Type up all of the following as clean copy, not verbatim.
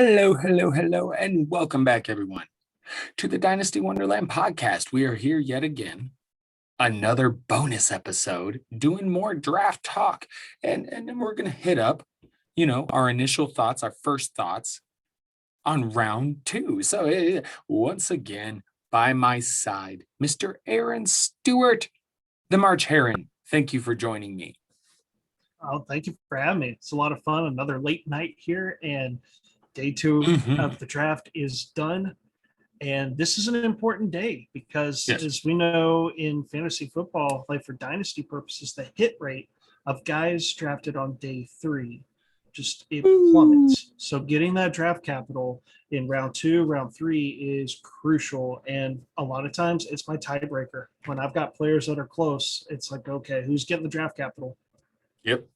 Hello, hello, hello, and welcome back, everyone, to the Dynasty Wonderland podcast. We are here yet again, another bonus episode, doing more draft talk, and then we're going to hit up, our initial thoughts, our first thoughts on round two. So once again, by my side, Mr. Aaron Stewart, the March Heron. Thank you for joining me. Oh, thank you for having me. It's a lot of fun. Another late night here, and day two of the draft is done. And this is an important day because, as we know in fantasy football, like for dynasty purposes, the hit rate of guys drafted on day three it plummets. So getting that draft capital in round two, round three is crucial. And a lot of times it's my tiebreaker. When I've got players that are close, it's like, okay, who's getting the draft capital? Yep.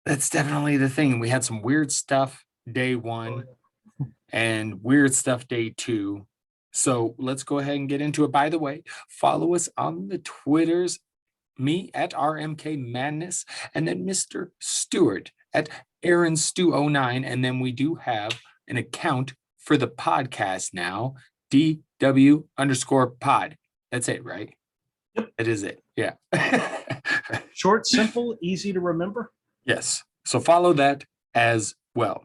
That's definitely the thing. We had some weird stuff day one and weird stuff day two. So let's go ahead and get into it. By the way, follow us on the Twitters, me at RMK Madness, and then Mr. Stewart at AaronStew09. And then we do have an account for the podcast now, DW_pod. That's it, right? Yep. That is it. Yeah. Short, simple, easy to remember. Yes. So follow that as well.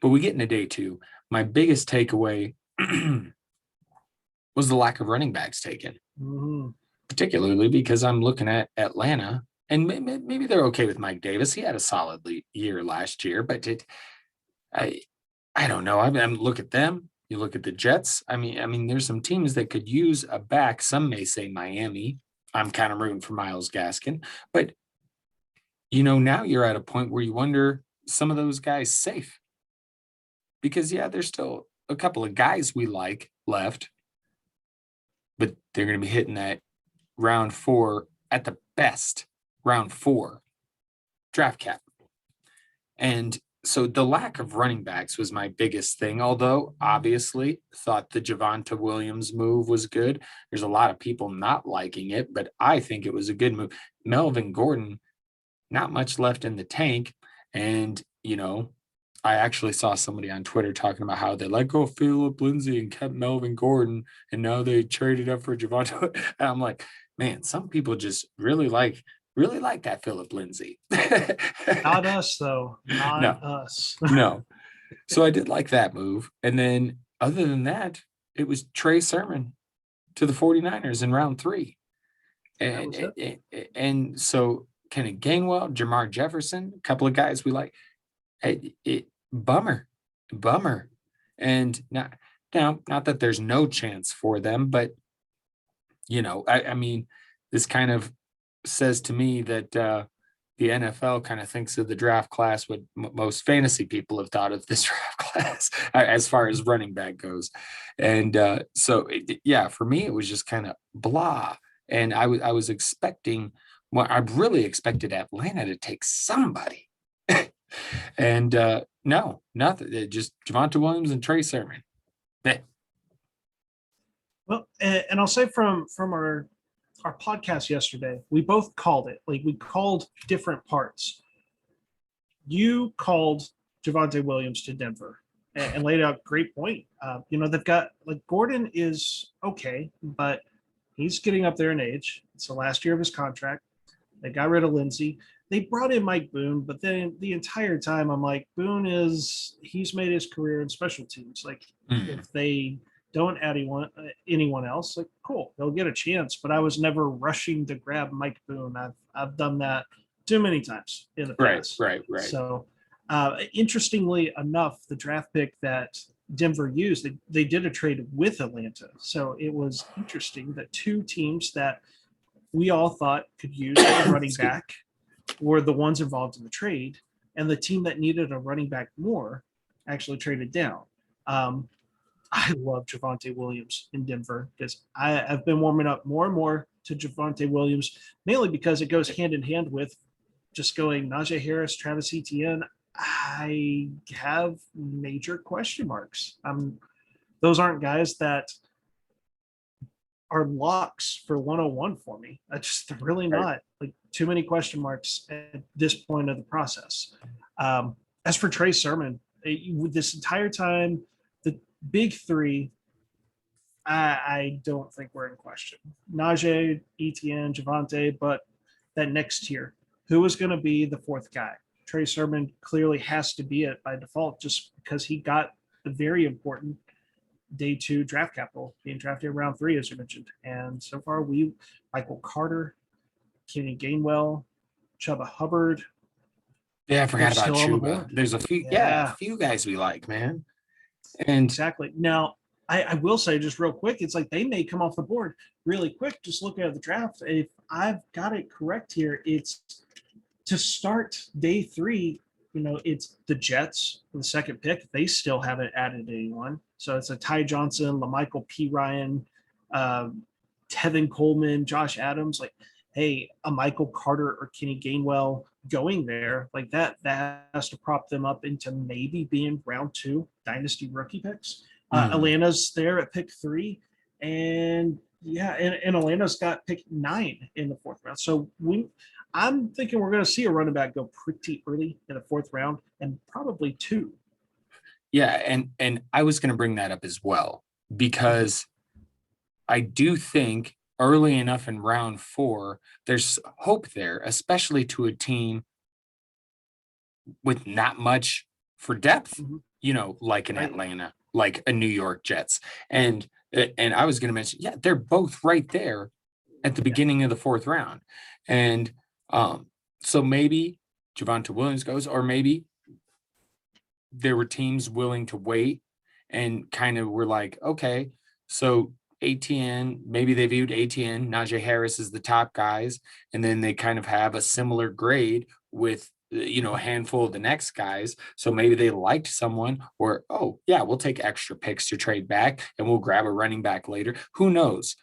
But we get into day two. My biggest takeaway was the lack of running backs taken, particularly because I'm looking at Atlanta, and maybe they're okay with Mike Davis. He had a solid year last year, but I don't know. I mean, look at them. You look at the Jets. I mean, there's some teams that could use a back. Some may say Miami. I'm kind of rooting for Myles Gaskin, but now you're at a point where you wonder, some of those guys safe, because there's still a couple of guys we like left, but they're going to be hitting that round four at the best, round four draft cap. And so the lack of running backs was my biggest thing, although obviously thought the Javonte Williams move was good. There's a lot of people not liking it, but I think it was a good move. Melvin Gordon, not much left in the tank. And, I actually saw somebody on Twitter talking about how they let go of Philip Lindsay and kept Melvin Gordon, and now they traded up for Javonte. And I'm like, man, some people just really like that Philip Lindsay. Not us, though. Not us. No. So I did like that move. And then other than that, it was Trey Sermon to the 49ers in round three. And so Kenny Gainwell, Jamar Jefferson, a couple of guys we like. Bummer. And not that there's no chance for them, but I mean, this kind of says to me that the NFL kind of thinks of the draft class what most fantasy people have thought of this draft class as far as running back goes. And for me, it was just kind of blah. And I was expecting, I really expected Atlanta to take somebody. And no, nothing. Just Javonte Williams and Trey Sermon. Well, and I'll say from our podcast yesterday, we both called it. Like, we called different parts. You called Javonte Williams to Denver and laid out a great point. They've got, like, Gordon is okay, but he's getting up there in age. It's the last year of his contract. They got rid of Lindsey. They brought in Mike Boone, but then the entire time I'm like, he's made his career in special teams. Like, if they don't add anyone else, like, cool, they'll get a chance. But I was never rushing to grab Mike Boone. I've done that too many times in the past. Right. So, interestingly enough, the draft pick that Denver used, they did a trade with Atlanta. So it was interesting that two teams that we all thought could use a running back were the ones involved in the trade, and the team that needed a running back more actually traded down. I love Javonte Williams in Denver because I've been warming up more and more to Javonte Williams, mainly because it goes hand in hand with just going Najee Harris, Travis Etienne. I have major question marks. Those aren't guys that are locks for 101 for me. That's just really not. Like, too many question marks at this point of the process. As for Trey Sermon, this entire time, the big three, I don't think we're in question. Najee, Etienne, Javante, but that next tier, who is going to be the fourth guy? Trey Sermon clearly has to be it by default, just because he got the very important day 2 draft capital, being drafted in round 3, as you mentioned. And so far, Michael Carter, Kenny Gainwell, Chuba Hubbard. Yeah, I forgot about still on the Chuba. board. There's a few, a few guys we like, man. And exactly. Now, I will say just real quick, it's like they may come off the board really quick. Just looking at the draft, if I've got it correct here, it's to start day 3. It's the Jets for the second pick. They still haven't added anyone, so it's a Ty Johnson, LaMichael P. Ryan, Tevin Coleman, Josh Adams. Like, hey, a Michael Carter or Kenny Gainwell going there, like that has to prop them up into maybe being round 2 dynasty rookie picks. Atlanta's there at pick 3, and Atlanta's got pick 9 in the 4th round. So I'm thinking we're going to see a running back go pretty early in the 4th round, and probably 2. Yeah, and I was going to bring that up as well, because I do think early enough in round 4, there's hope there, especially to a team with not much for depth, like an Atlanta, like a New York Jets. And I was going to mention, they're both right there at the beginning of the 4th round. And so maybe Javonte Williams goes, or maybe there were teams willing to wait and kind of were like, okay, so ATN, maybe they viewed ATN, Najee Harris as the top guys, and then they kind of have a similar grade with a handful of the next guys. So maybe they liked someone, or we'll take extra picks to trade back and we'll grab a running back later. Who knows?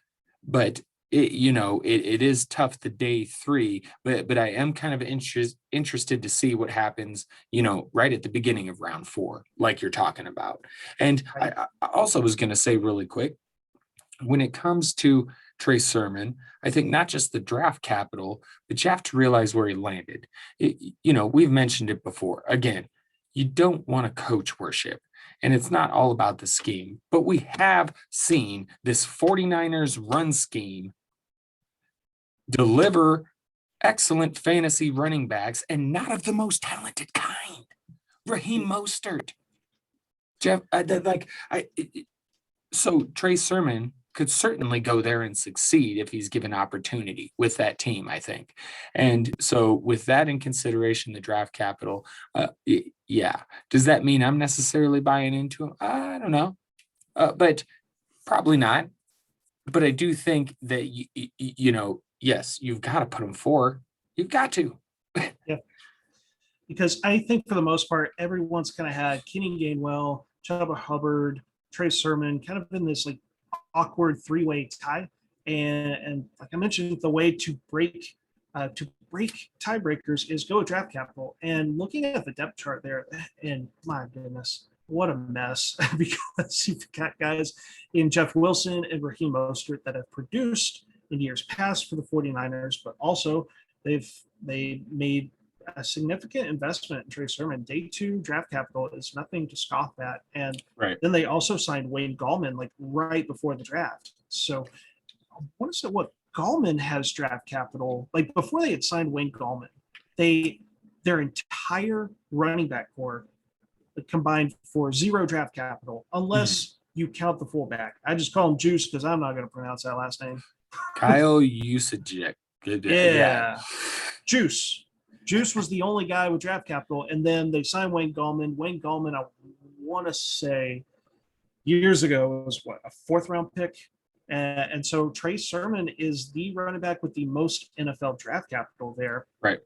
But it is tough the day 3, but I am kind of interested to see what happens, right at the beginning of round 4, like you're talking about. And I also was going to say really quick, when it comes to Trey Sermon, I think not just the draft capital, but you have to realize where he landed. We've mentioned it before. Again, you don't want to coach worship, and it's not all about the scheme, but we have seen this 49ers run scheme deliver excellent fantasy running backs, and not of the most talented kind. Raheem Mostert, Jeff, so Trey Sermon could certainly go there and succeed if he's given opportunity with that team, I think. And so with that in consideration, the draft capital, does that mean I'm necessarily buying into him? I don't know, but probably not. But I do think that, yes, you've got to put him 4. You've got to. Yeah. Because I think for the most part, everyone's kind of had Kenny Gainwell, Chuba Hubbard, Trey Sermon kind of in this like awkward 3-way tie. And like I mentioned, the way to break tiebreakers is go with draft capital. And looking at the depth chart there, and my goodness, what a mess, because you've got guys in Jeff Wilson and Raheem Mostert that have produced in years past for the 49ers, but also they made a significant investment in Trey Sermon. Day 2 draft capital is nothing to scoff at. And then they also signed Wayne Gallman like right before the draft. So I want to say what Gallman has draft capital, like before they had signed Wayne Gallman, their entire running back core combined for 0 draft capital, unless you count the fullback. I just call him Juice because I'm not going to pronounce that last name. Kyle Usajek. Yeah. Juice was the only guy with draft capital, and then they signed Wayne Gallman. Wayne Gallman, I want to say years ago, was a 4th round pick. And so Trey Sermon is the running back with the most NFL draft capital there. Right.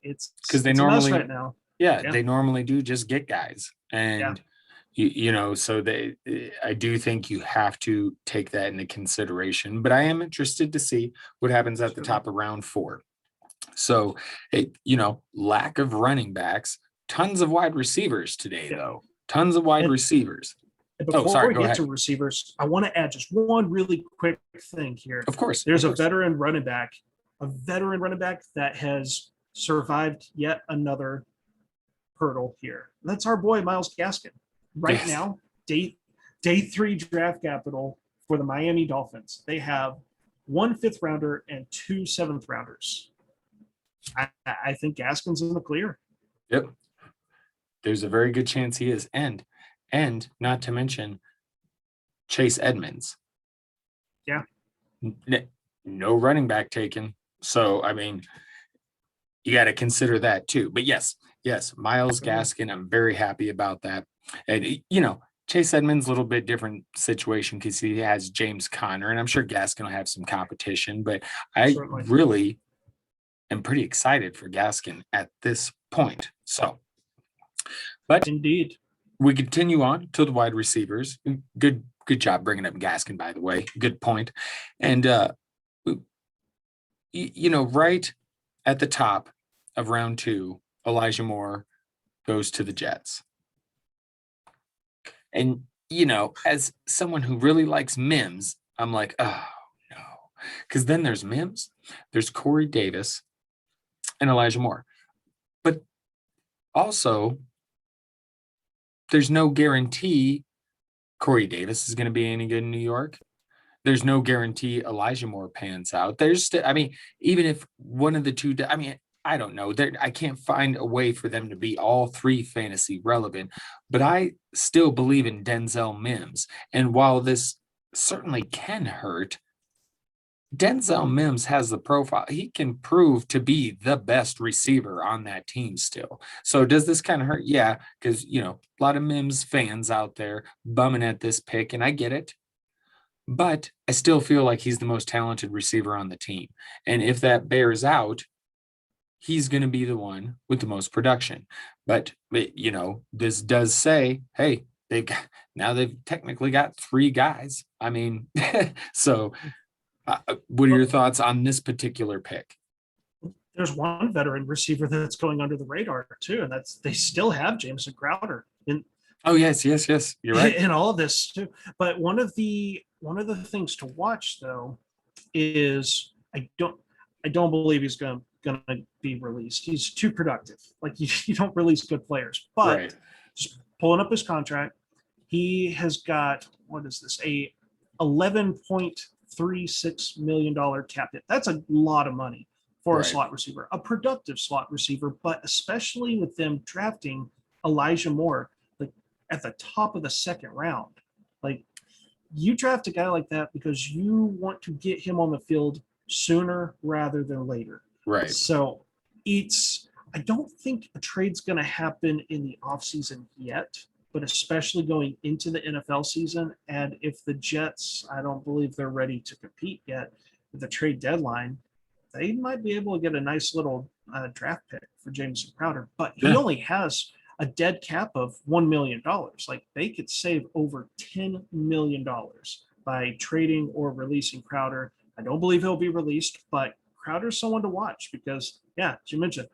It's because they normally right now. They normally do just get guys. And so I do think you have to take that into consideration, but I am interested to see what happens at the top of round 4. So, lack of running backs, tons of wide receivers today, though. Tons of wide receivers. And before we get to receivers, I want to add just one really quick thing here. Of course. There's a veteran running back that has survived yet another hurdle here. That's our boy Myles Gaskin. Right Yes. now, day 3 draft capital for the Miami Dolphins. They have 1 5th rounder and 2 7th rounders. I think Gaskin's in the clear. Yep. There's a very good chance he is. And not to mention Chase Edmonds. Yeah. No running back taken. So, I mean, you got to consider that too. But yes, Myles Gaskin, I'm very happy about that. And, Chase Edmonds, a little bit different situation because he has James Conner, and I'm sure Gaskin will have some competition. But I Certainly. really am pretty excited for Gaskin at this point. So, but Indeed. we continue on to the wide receivers. Good job bringing up Gaskin, by the way. Good point. And, right at the top of round 2, Elijah Moore goes to the Jets. And, as someone who really likes Mims, I'm like, oh, no. Because then there's Mims, there's Corey Davis, and Elijah Moore. But also, there's no guarantee Corey Davis is going to be any good in New York. There's no guarantee Elijah Moore pans out. There's still, even if one of the two, I don't know. I can't find a way for them to be all 3 fantasy relevant, but I still believe in Denzel Mims. And while this certainly can hurt, Denzel Mims has the profile. He can prove to be the best receiver on that team still. So does this kind of hurt? Yeah, because, a lot of Mims fans out there bumming at this pick, and I get it. But I still feel like he's the most talented receiver on the team. And if that bears out, he's going to be the one with the most production. But, this does say, hey, they've technically got 3 guys. So what are your thoughts on this particular pick? There's one veteran receiver that's going under the radar too, and they still have Jameson Crowder in. Oh yes, you're right. In all of this too. But one of the things to watch though is I don't believe he's going to be released. He's too productive. Like you don't release good players. But right. Just pulling up his contract, he has got, what is this, a $11.36 million cap hit. That's a lot of money for a slot receiver, a productive slot receiver, but especially with them drafting Elijah Moore at the top of the 2nd round. Like, you draft a guy like that because you want to get him on the field sooner rather than later. Right. So I don't think a trade's going to happen in the offseason yet, but especially going into the NFL season. And if the Jets, I don't believe they're ready to compete yet with the trade deadline, they might be able to get a nice little draft pick for Jameson Crowder. But he only has a dead cap of $1 million. Like, they could save over $10 million by trading or releasing Crowder. I don't believe he'll be released, but Crowder's someone to watch because, as you mentioned,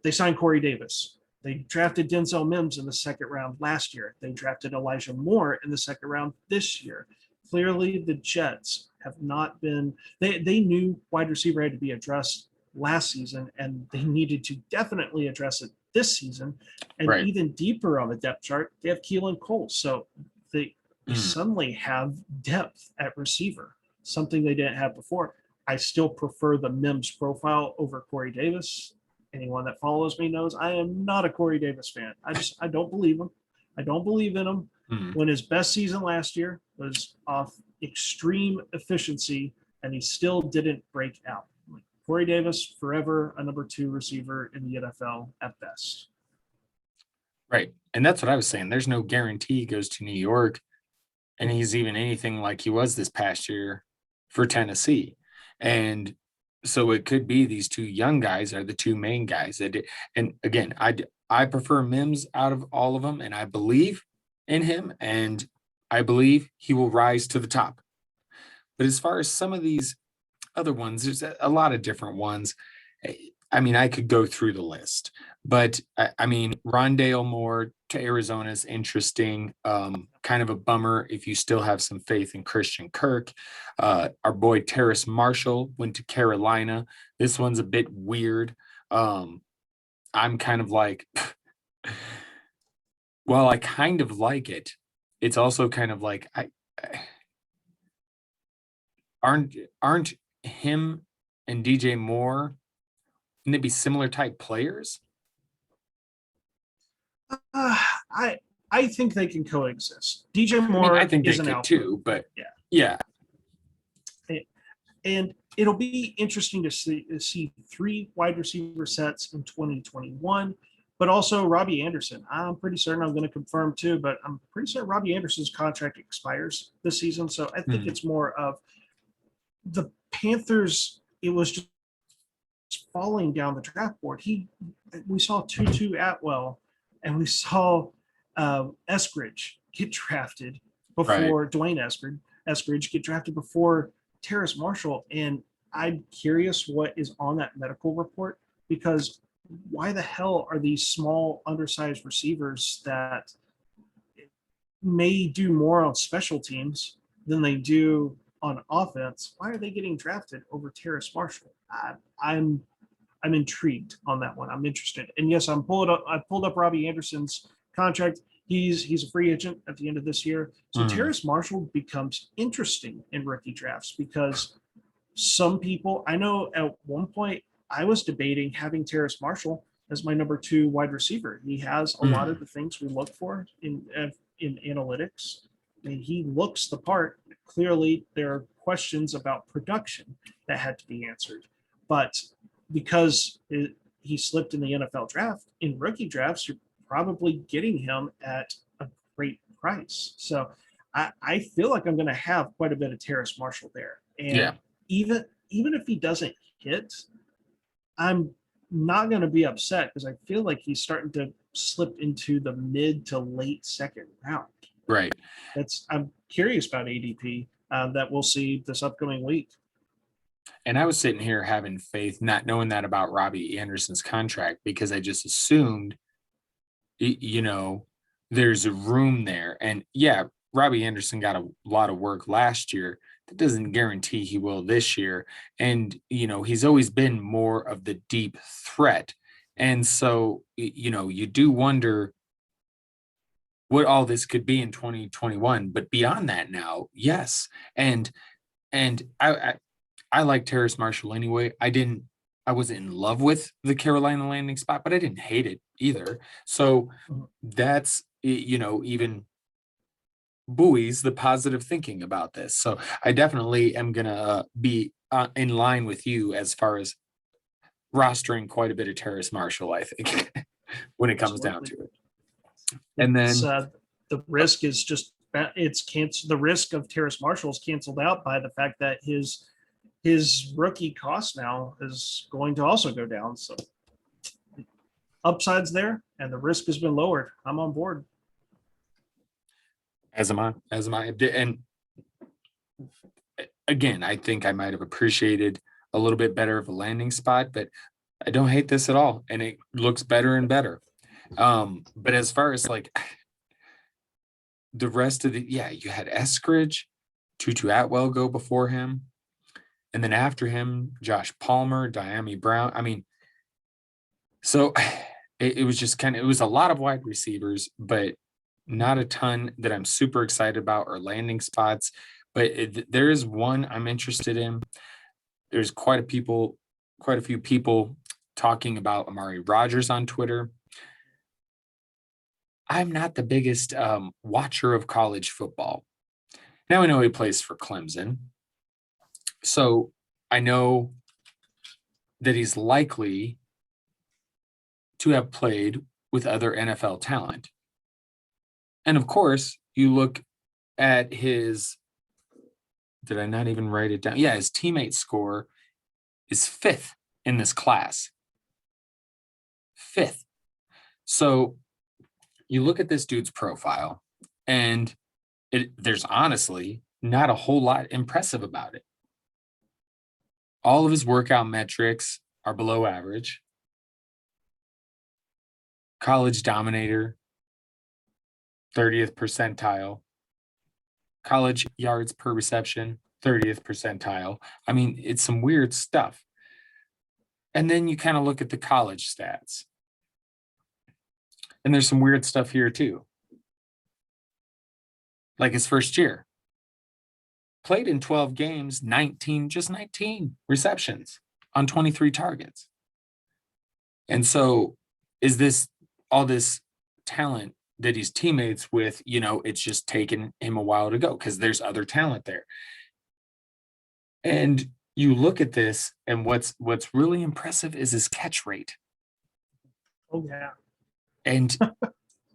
they signed Corey Davis. They drafted Denzel Mims in the 2nd round last year. They drafted Elijah Moore in the 2nd round this year. Clearly, the Jets have not been – they knew wide receiver had to be addressed last season, and they needed to definitely address it this season. And even deeper on the depth chart, they have Keelan Cole. So they suddenly have depth at receiver, something they didn't have before. I still prefer the Mims profile over Corey Davis. Anyone that follows me knows I am not a Corey Davis fan. I don't believe him. I don't believe in him. When his best season last year was off extreme efficiency, and he still didn't break out. Corey Davis, forever a number 2 receiver in the NFL at best. Right. And that's what I was saying. There's no guarantee he goes to New York and he's even anything like he was this past year for Tennessee. And so it could be these 2 young guys are the 2 main guys. And again, I prefer Mims out of all of them, and I believe in him, and I believe he will rise to the top. But as far as some of these other ones, there's a lot of different ones. I could go through the list, but Rondale Moore to Arizona is interesting. Kind of a bummer if you still have some faith in Christian Kirk. Our boy Terrace Marshall went to Carolina. This one's a bit weird. I'm kind of like, While I kind of like it, it's also kind of like aren't him and DJ Moore, can they be similar type players? Uh, I I think they can coexist. DJ I mean, I Moore think they is an could alpha. too, but Yeah. yeah, And it'll be interesting to see three wide receiver sets in 2021, but also Robbie Anderson. I'm pretty certain I'm going to confirm too, but I'm pretty certain Robbie Anderson's contract expires this season. So I think it's more of the Panthers. It was just falling down the draft board. We saw Tutu Atwell, and we saw Eskridge get drafted right. before Dwayne Eskridge get drafted before Terrace Marshall. And I'm curious what is on that medical report, because why the hell are these small, undersized receivers that may do more on special teams than they do on offense? Why are they getting drafted over Terrace Marshall? I'm intrigued on that one. I'm interested. And yes, I pulled up Robbie Anderson's contract. He's a free agent at the end of this year. So Terrace Marshall becomes interesting in rookie drafts, because some people, I know at one point I was debating having Terrace Marshall as my number 2 wide receiver. He has a lot of the things we look for in analytics. I mean, he looks the part. Clearly, there are questions about production that had to be answered. But because he slipped in the NFL draft, in rookie drafts, you're probably getting him at a great price. So I feel like I'm going to have quite a bit of Terrace Marshall there. And Yeah. even if he doesn't hit, I'm not going to be upset, because I feel like he's starting to slip into the mid to late second round. Right. I'm curious about ADP that we'll see this upcoming week. And I was sitting here having faith, not knowing that about Robbie Anderson's contract, because I just assumed, there's a room there. And yeah, Robbie Anderson got a lot of work last year. That doesn't guarantee he will this year. And, he's always been more of the deep threat. And so, you do wonder what all this could be in 2021. But beyond that now, yes. And I like Terrace Marshall anyway. I wasn't in love with the Carolina landing spot, but I didn't hate it either. So that's, even buoys the positive thinking about this. So I definitely am going to be in line with you as far as rostering quite a bit of Terrace Marshall, I think, when it comes down to it. And then the risk is just, it's canceled. The risk of Terrace Marshall is canceled out by the fact that his rookie cost now is going to also go down. So upsides there, and the risk has been lowered. I'm on board. As am I. And again, I think I might have appreciated a little bit better of a landing spot, but I don't hate this at all. And it looks better and better. But as far as like the rest of you had Eskridge, Tutu Atwell go before him. And then after him, Josh Palmer, Diami Brown. I mean, so it was just it was a lot of wide receivers, but not a ton that I'm super excited about or landing spots. But there is one I'm interested in. There's quite a few people talking about Amari Rogers on Twitter. I'm not the biggest watcher of college football. Now I know he plays for Clemson. So I know that he's likely to have played with other NFL talent. And of course, you look at his, did I not even write it down? Yeah, his teammate score is 5th in this class. 5th. So you look at this dude's profile, and there's honestly not a whole lot impressive about it. All of his workout metrics are below average. College dominator, 30th percentile. College yards per reception, 30th percentile. I mean, it's some weird stuff. And then you kind of look at the college stats. And there's some weird stuff here too. Like his first year. Played in 12 games, 19 receptions on 23 targets. And so is this all this talent that he's teammates with, it's just taken him a while to go because there's other talent there. And you look at this, and what's really impressive is his catch rate. Oh, yeah. And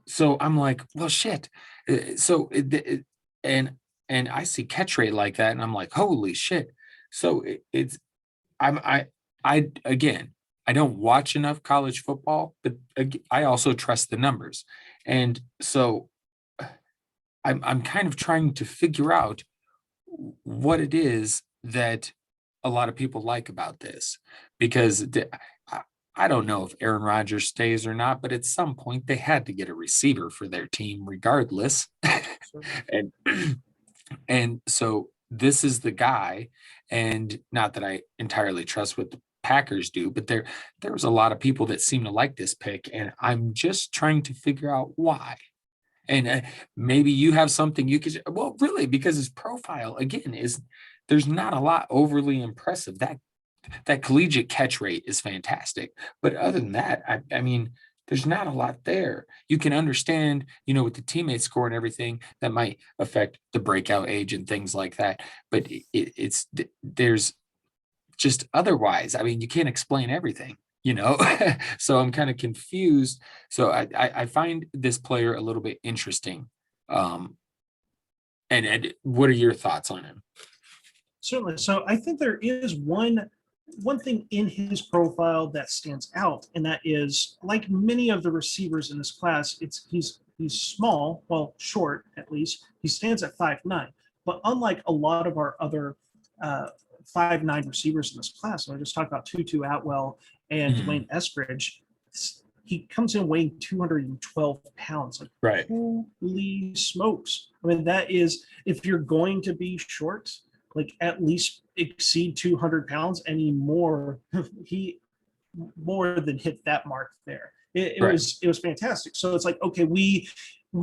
so I'm like, well, shit. And I see catch rate like that, and I'm like, holy shit. So I don't watch enough college football, but I also trust the numbers. And so I'm kind of trying to figure out what it is that a lot of people like about this, because I don't know if Aaron Rodgers stays or not, but at some point they had to get a receiver for their team regardless. and and so this is the guy, and not that I entirely trust what the Packers do, but there was a lot of people that seem to like this pick, and I'm just trying to figure out why. And maybe you have something you could, well, really, because his profile again is, there's not a lot overly impressive. That collegiate catch rate is fantastic, but other than that, I mean, there's not a lot there. You can understand, with the teammate score and everything that might affect the breakout age and things like that. But there's just otherwise. I mean, you can't explain everything, So I'm kind of confused. So I find this player a little bit interesting. And what are your thoughts on him? Certainly. So I think there is one thing in his profile that stands out, and that is, like many of the receivers in this class, he's small, well, short at least. He stands at 5'9", but unlike a lot of our other 5'9" receivers in this class, so I just talked about Tutu Atwell and Dwayne Eskridge, he comes in weighing 212 pounds. Like, right. Holy smokes. I mean, that is, if you're going to be short, like at least exceed 200 pounds, and he more than hit that mark there. It was fantastic. So it's like, okay, we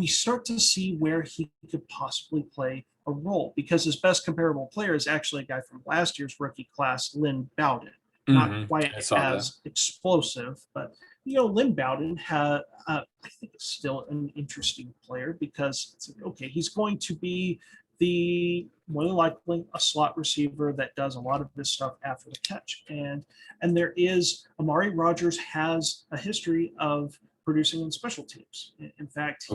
start to see where he could possibly play a role, because his best comparable player is actually a guy from last year's rookie class, Lynn Bowden. Not quite as explosive, but Lynn Bowden had, I think, is still an interesting player, because it's like, okay, he's going to be more than likely a slot receiver that does a lot of this stuff after the catch. And there is, Amari Rogers has a history of producing in special teams. In fact,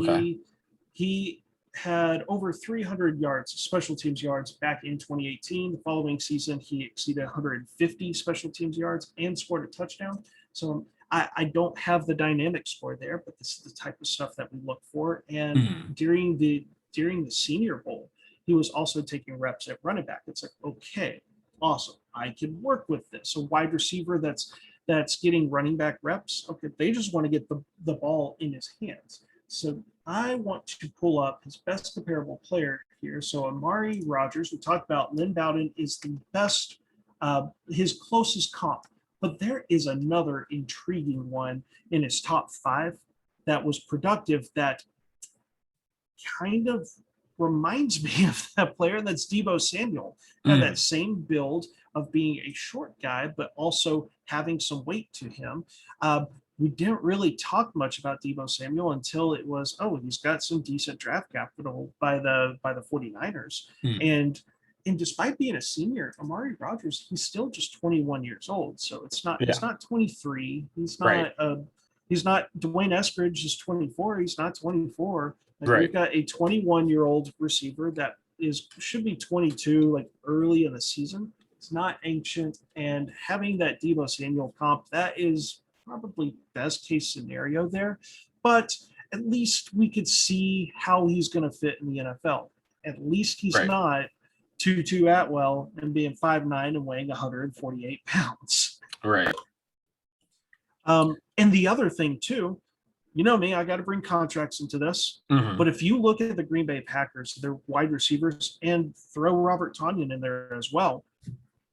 he had over 300 yards, special teams yards, back in 2018. The following season, he exceeded 150 special teams yards and scored a touchdown. So I don't have the dynamic score there, but this is the type of stuff that we look for. And during the Senior Bowl, he was also taking reps at running back. It's like, okay, awesome, I can work with this. A wide receiver that's getting running back reps, okay, they just want to get the ball in his hands. So I want to pull up his best comparable player here. So Amari Rogers, we talked about Lynn Bowden is the best, his closest comp, but there is another intriguing one in his top 5 that was productive, that kind of reminds me of that player, and that's Deebo Samuel. Had that same build of being a short guy, but also having some weight to him. We didn't really talk much about Deebo Samuel until it was, he's got some decent draft capital by the 49ers. And despite being a senior, Amari Rogers, he's still just 21 years old. So he's not 23. He's not he's not Dwayne Eskridge is 24. He's not 24. We've got a 21-year-old receiver that should be 22, like early in the season. It's not ancient, and having that Deebo Samuel comp, that is probably best case scenario there. But at least we could see how he's going to fit in the NFL. At least he's not Tutu Atwell and being 5'9" and weighing 148 pounds. Right. And the other thing too, me, I got to bring contracts into this. But if you look at the Green Bay Packers, their wide receivers, and throw Robert Tonyan in there as well,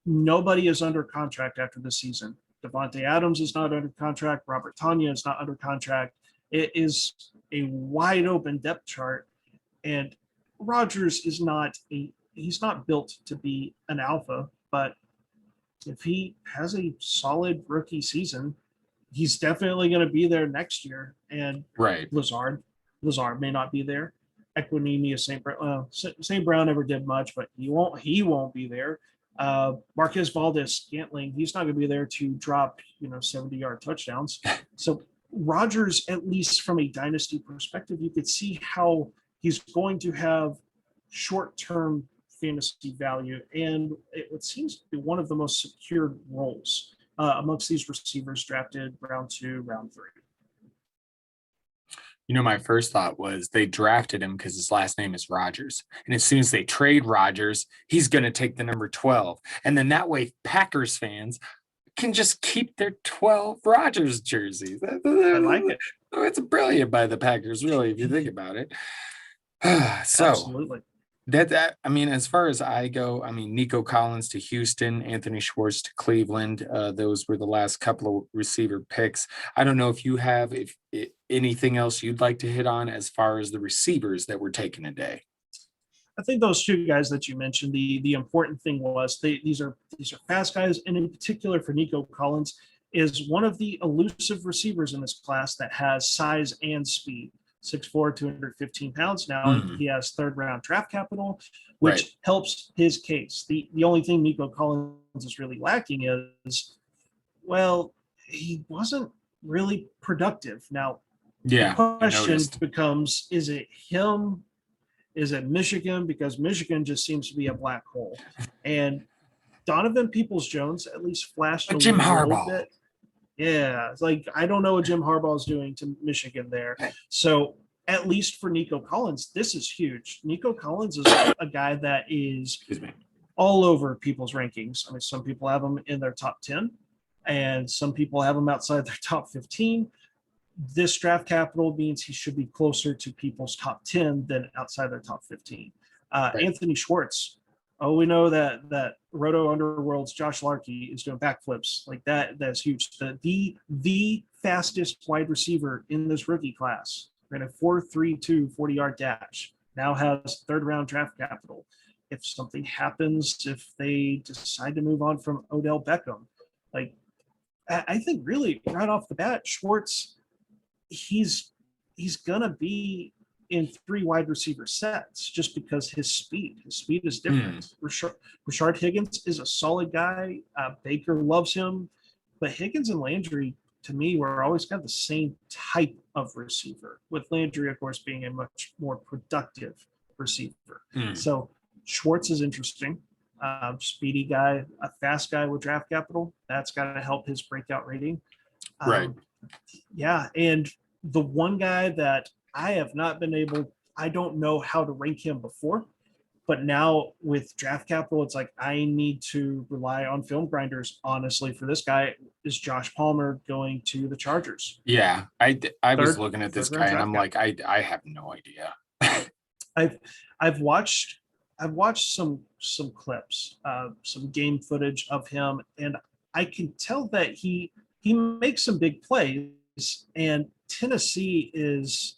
nobody is under contract after the season. Devontae Adams is not under contract. Robert Tonyan is not under contract. It is a wide open depth chart, and Rogers is he's not built to be an alpha, but if he has a solid rookie season, he's definitely going to be there next year. And Right. Lazard may not be there. Equinemi, St. Brown never did much, but he won't be there. Marquez Valdez Scantling, he's not going to be there to drop 70-yard touchdowns. So Rogers, at least from a dynasty perspective, you could see how he's going to have short-term fantasy value, and it seems to be one of the most secured roles amongst these receivers drafted round 2, round 3. My first thought was they drafted him because his last name is Rogers. And as soon as they trade Rogers, he's going to take the number 12. And then that way, Packers fans can just keep their 12 Rogers jerseys. I like it. It's brilliant by the Packers, really, if you think about it. So, absolutely. As far as I go, Nico Collins to Houston, Anthony Schwartz to Cleveland. Those were the last couple of receiver picks. I don't know if you have anything else you'd like to hit on as far as the receivers that were taken today. I think those two guys that you mentioned, the important thing was these are fast guys, and in particular for Nico Collins, is one of the elusive receivers in this class that has size and speed. 6'4", 215 pounds. Now he has third-round draft capital, which helps his case. The only thing Nico Collins is really lacking is, well, he wasn't really productive. Now, the question becomes, is it him? Is it Michigan? Because Michigan just seems to be a black hole. And Donovan Peoples-Jones at least flashed Jim Harbaugh. Bit. Yeah, it's like I don't know what Jim Harbaugh is doing to Michigan there. So at least for Nico Collins, this is huge. Nico Collins is a guy that is all over people's rankings. Some people have him in their top 10, and some people have him outside their top 15. This draft capital means he should be closer to people's top 10 than outside their top 15. Anthony Schwartz. Oh, we know that Roto Underworld's Josh Larkey is doing backflips like that. That's huge. The fastest wide receiver in this rookie class ran a 4.32 40-yard dash. Now has third-round draft capital. If something happens, if they decide to move on from Odell Beckham, I think really right off the bat, Schwartz, he's gonna be in 3 wide receiver sets just because his speed is different. Rashard Higgins is a solid guy. Baker loves him, but Higgins and Landry, to me, were always kind of the same type of receiver, with Landry, of course, being a much more productive receiver. So Schwartz is interesting. Speedy guy, a fast guy with draft capital. That's got to help his breakout rating. Yeah, and the one guy that I have not been able, I don't know how to rank him before, but now with draft capital, it's like I need to rely on film grinders, honestly, for this guy, is Josh Palmer going to the Chargers. Yeah, I was looking at this guy and I'm like, I have no idea. I've watched some clips, some game footage of him, and I can tell that he makes some big plays, and Tennessee is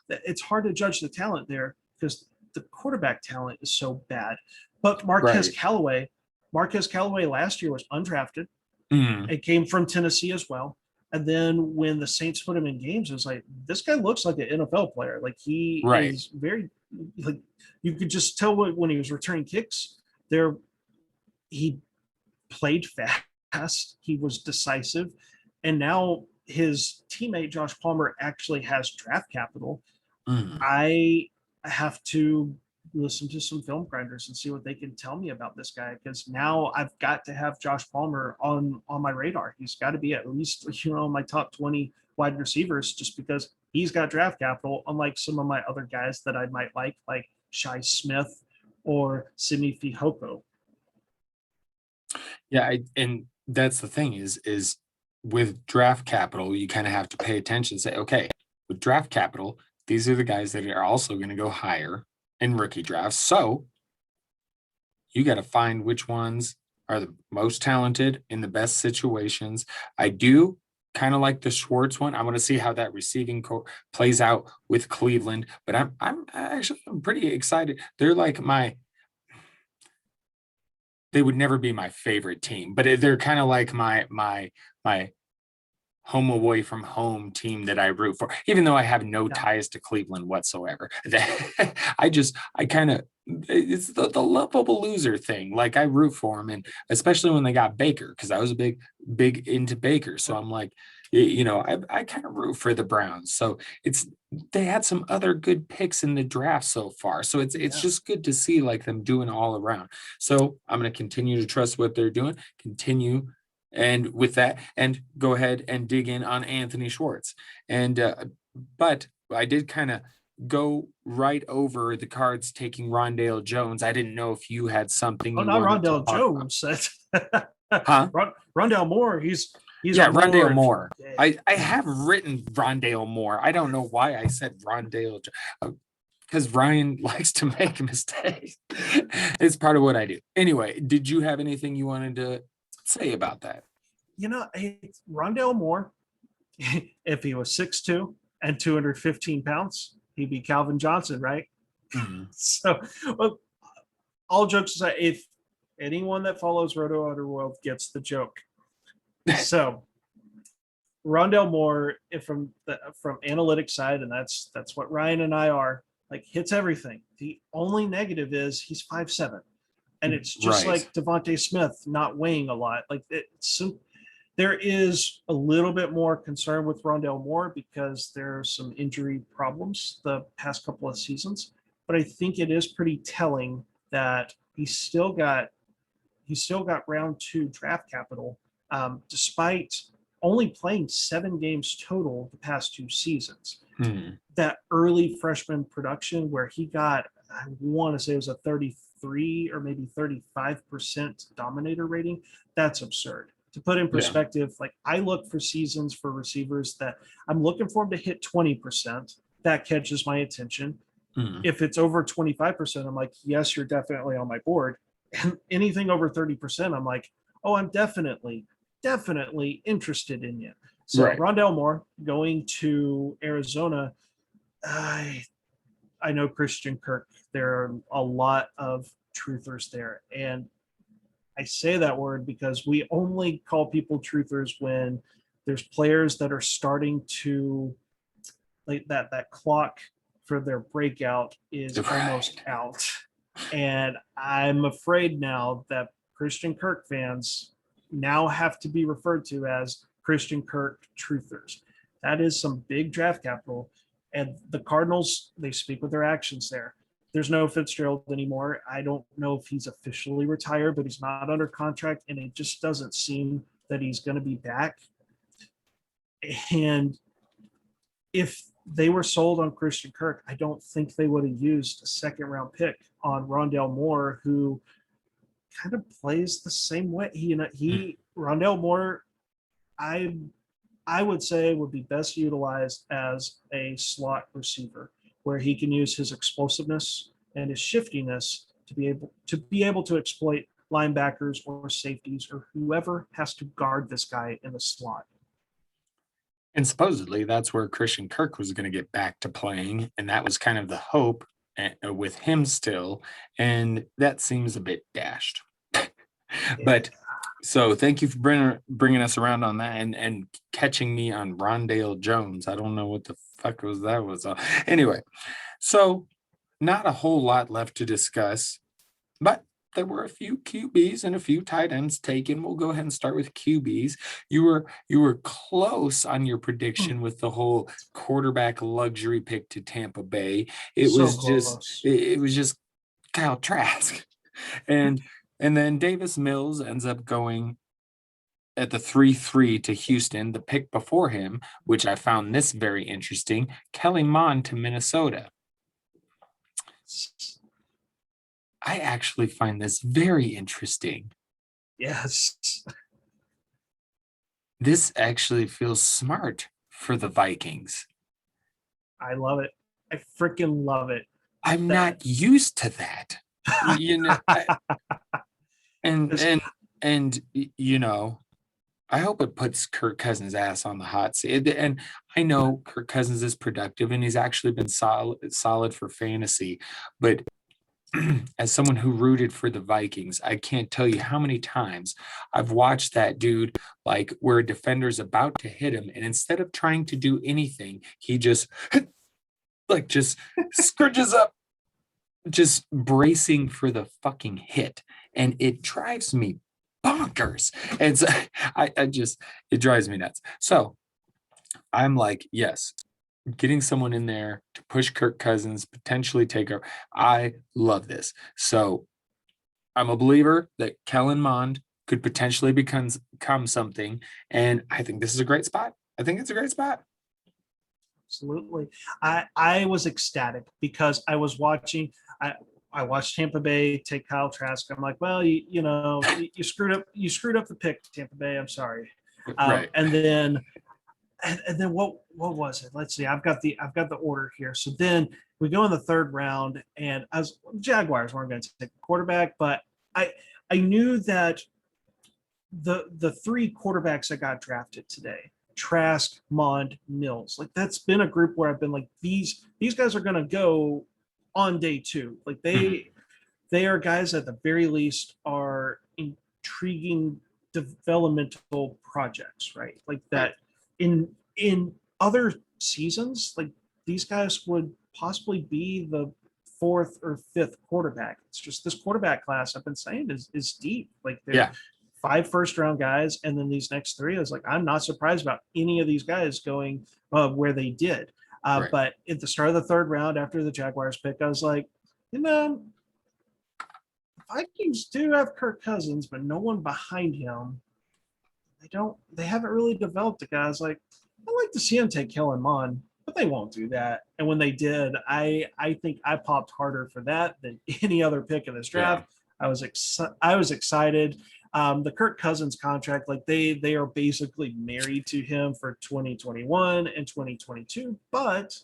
it's hard to judge the talent there because the quarterback talent is so bad. But Marquez Callaway last year was undrafted. It came from Tennessee as well. And then when the Saints put him in games, it was like, this guy looks like an NFL player. Like he is very, like you could just tell when he was returning kicks there, he played fast. He was decisive. And now his teammate, Josh Palmer, actually has draft capital. I have to listen to some film grinders and see what they can tell me about this guy, because now I've got to have Josh Palmer on my radar. He's got to be at least my top 20 wide receivers, just because he's got draft capital, unlike some of my other guys that I might like Shai Smith or Simi Fihoko. Yeah, and that's the thing is with draft capital, you kind of have to pay attention and say, okay, with draft capital, these are the guys that are also going to go higher in rookie drafts. So you got to find which ones are the most talented in the best situations. I do kind of like the Schwartz one. I want to see how that receiving core plays out with Cleveland, but I'm actually pretty excited. They're like they would never be my favorite team, but they're kind of like my home away from home team that I root for, even though I have no ties to Cleveland whatsoever. I kind of, it's the lovable loser thing. Like I root for them, and especially when they got Baker, because I was a big into Baker. So I'm like, I kind of root for the Browns. So they had some other good picks in the draft so far. So it's just good to see like them doing all around. So I'm going to continue to trust what they're doing, continue and with that, and go ahead and dig in on Anthony Schwartz. And but I did kind of go right over the Cards taking Rondale Jones. I didn't know if you had something. Oh, not Rondale Jones. Huh? Rondale Moore. He's Rondale Moore. I have written Rondale Moore. I don't know why I said Rondale, because Ryan likes to make mistakes. It's part of what I do. Anyway, did you have anything you wanted to say about that? Rondale Moore, if he was 6'2" and 215 pounds, he'd be Calvin Johnson, right? Mm-hmm. So, well, all jokes aside, if anyone that follows Roto Underworld gets the joke. So, Rondale Moore, from analytics side, and that's what Ryan and I are, like, hits everything. The only negative is he's 5'7". And it's just right. like Devontae Smith not weighing a lot. Like there is a little bit more concern with Rondale Moore because there's some injury problems the past couple of seasons. But I think it is pretty telling that he's still got round 2 draft capital, despite only playing 7 games total the past 2 seasons. That early freshman production where he got, I want to say it was a 33 or maybe 35% dominator rating. That's absurd. To put in perspective, like I look for seasons for receivers that I'm looking for them to hit 20%. That catches my attention. If it's over 25%, I'm like, yes, you're definitely on my board. And anything over 30%, I'm like, oh, I'm definitely interested in you. So Rondale Moore going to Arizona, I know Christian Kirk. There are a lot of truthers there. And I say that word because we only call people truthers when there's players that are starting to, like, that clock for their breakout is almost out. And I'm afraid now that Christian Kirk fans now have to be referred to as Christian Kirk truthers. That is some big draft capital. And the Cardinals, they speak with their actions there. There's no Fitzgerald anymore. I don't know if he's officially retired, but he's not under contract, and it just doesn't seem that he's going to be back. And if they were sold on Christian Kirk, I don't think they would have used a 2nd-round pick on Rondale Moore, who kind of plays the same way. Rondale Moore, I would say would be best utilized as a slot receiver, where he can use his explosiveness and his shiftiness to be able to exploit linebackers or safeties or whoever has to guard this guy in the slot. And supposedly that's where Christian Kirk was going to get back to playing, and that was kind of the hope with him still, and that seems a bit dashed. But so thank you for bringing us around on that and catching me on Rondale Jones. I don't know what the fuck that was. Anyway, so not a whole lot left to discuss, but there were a few QBs and a few tight ends taken. We'll go ahead and start with QBs. You were close on your prediction with the whole quarterback luxury pick to Tampa Bay. It was just Kyle Trask. And then Davis Mills ends up going at the 3-3 to Houston. The pick before him, which I found this very interesting, Kelly Mond to Minnesota. I actually find this very interesting. Yes. This actually feels smart for the Vikings. I love it. I freaking love it. I'm not used to that. And you know, I hope it puts Kirk Cousins' ass on the hot seat. And I know Kirk Cousins is productive and he's actually been solid for fantasy. But as someone who rooted for the Vikings, I can't tell you how many times I've watched that dude, like where a defender's about to hit him, and instead of trying to do anything, he just like just scrunches up, just bracing for the fucking hit. And it drives me bonkers. And so I just, it drives me nuts. So I'm like, yes, getting someone in there to push Kirk Cousins, potentially take over. I love this. So I'm a believer that Kellen Mond could potentially become something. And I think this is a great spot. I think it's a great spot. Absolutely. I was ecstatic because I was watching. I watched Tampa Bay take Kyle Trask. I'm like, well, you screwed up the pick, Tampa Bay. I'm sorry. Right. And then what was it? Let's see. I've got the order here. So then we go in the third round, and Jaguars weren't going to take a quarterback, but I knew that the three quarterbacks that got drafted today, Trask, Mond, Mills, like that's been a group where I've been like, these guys are going to go on day two. Like they are guys at the very least are intriguing developmental projects, right? Like that in other seasons, like these guys would possibly be the fourth or fifth quarterback. It's just this quarterback class I've been saying is deep. Like they're 5 first-round guys, and then these next 3. I was like, I'm not surprised about any of these guys going where they did. But at the start of the third round, after the Jaguars pick, I was like, Vikings do have Kirk Cousins, but no one behind him. They haven't really developed a guy. I was like, I'd like to see him take Kellen Mond, but they won't do that. And when they did, I think I popped harder for that than any other pick in this draft. I was excited. The Kirk Cousins contract, like they are basically married to him for 2021 and 2022, but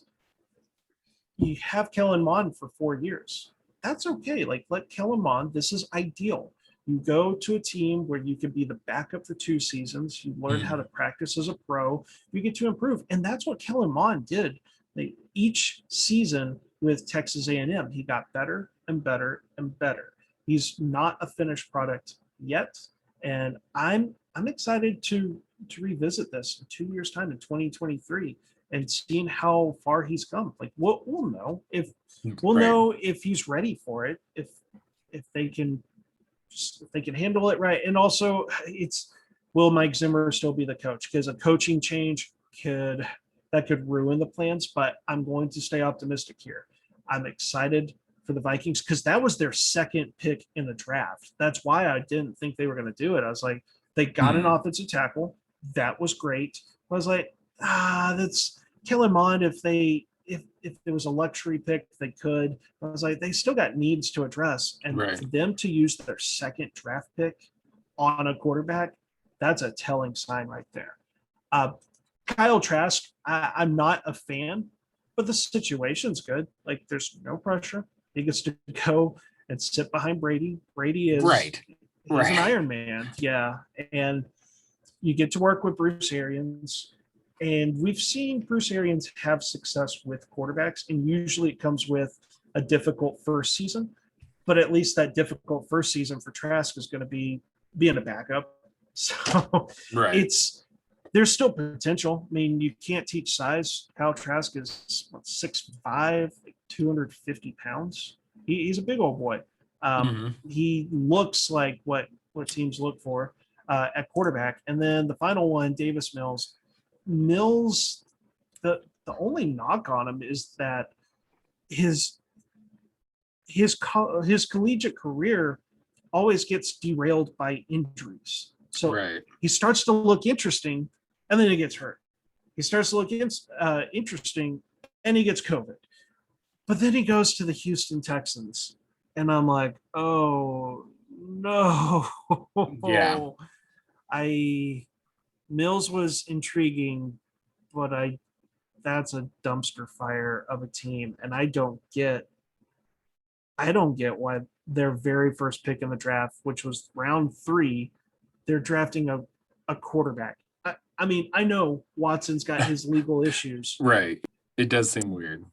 you have Kellen Mond for 4 years. That's okay. Like let Kellen Mond, this is ideal. You go to a team where you can be the backup for 2 seasons. You learn how to practice as a pro. You get to improve. And that's what Kellen Mond did. Each season with Texas A&M, he got better and better and better. He's not a finished product yet. And I'm excited to revisit this in 2 years' time in 2023 and seeing how far he's come. Like we'll know if he's ready for it, if they can handle it right. And also will Mike Zimmer still be the coach? Because a coaching change could ruin the plans, but I'm going to stay optimistic here. I'm excited for the Vikings because that was their second pick in the draft. That's why I didn't think they were going to do it. I was like, they got an offensive tackle. That was great. I was like, that's Kellen Mond. If there was a luxury pick, they could. I was like, they still got needs to address. And for them to use their second draft pick on a quarterback, that's a telling sign right there. Kyle Trask, I'm not a fan, but the situation's good. Like there's no pressure. He gets to go and sit behind Brady. Brady is he's an Iron Man. Yeah. And you get to work with Bruce Arians. And we've seen Bruce Arians have success with quarterbacks, and usually it comes with a difficult first season. But at least that difficult first season for Trask is going to be being a backup. So there's still potential. I mean, you can't teach size. Kyle Trask is 6'5", 250 pounds. He's a big old boy. He looks like what teams look for at quarterback. And then the final one, Davis Mills. The only knock on him is that his collegiate career always gets derailed by injuries. So he starts to look interesting, and then he gets hurt. He starts to look interesting, and he gets COVID. But then he goes to the Houston Texans, and I'm like, oh no. Mills was intriguing, but that's a dumpster fire of a team, and I don't get why their very first pick in the draft, which was round 3, they're drafting a a quarterback. I mean, I know Watson's got his legal issues, Right. It does seem weird.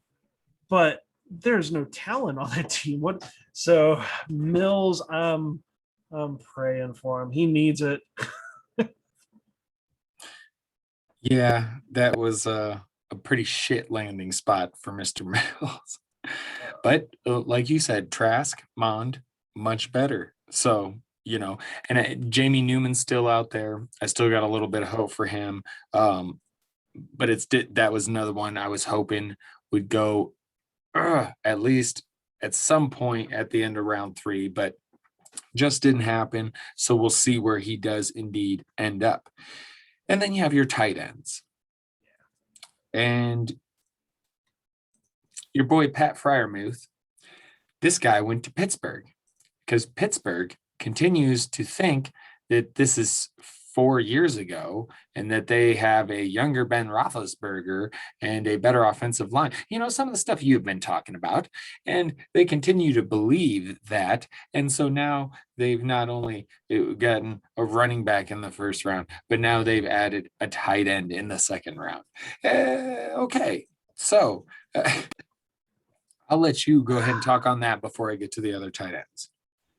but there's no talent on that team. What? So Mills, I'm praying for him. He needs it. Yeah, that was a pretty shit landing spot for Mr. Mills. But like you said, Trask, Mond, much better. So, and Jamie Newman's still out there. I still got a little bit of hope for him. But that was another one I was hoping would go at least at some point at the end of round 3, but just didn't happen. So we'll see where he does indeed end up. And then you have your tight ends. And your boy Pat Fryermuth, this guy went to Pittsburgh because Pittsburgh continues to think that this is 4 years ago and that they have a younger Ben Roethlisberger and a better offensive line. Some of the stuff you've been talking about, and they continue to believe that. And so now they've not only gotten a running back in the first round, but now they've added a tight end in the second round. Okay. So I'll let you go ahead and talk on that before I get to the other tight ends.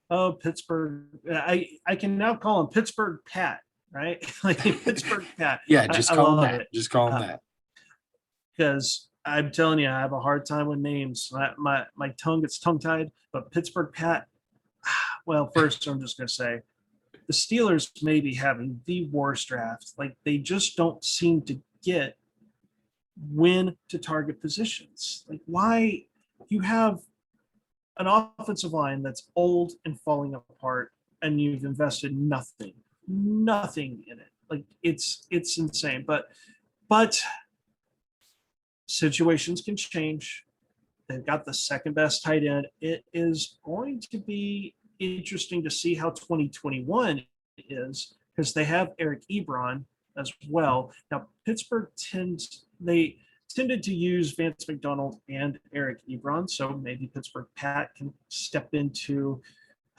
Oh, Pittsburgh. I can now call him Pittsburgh Pat, right? Like Pittsburgh Pat. Yeah, just call him that. It. Just call him that. Because I'm telling you, I have a hard time with names. My tongue gets tongue-tied, but Pittsburgh Pat, well, first I'm just going to say the Steelers may be having the worst draft. Like, they just don't seem to get when to target positions. Like, why you have an offensive line that's old and falling apart and you've invested nothing in it. Like, it's insane. But situations can change. They've got the second best tight end. It is going to be interesting to see how 2021 is, because they have Eric Ebron as well. Now, Pittsburgh tended to use Vance McDonald and Eric Ebron, so maybe Pittsburgh Pat can step into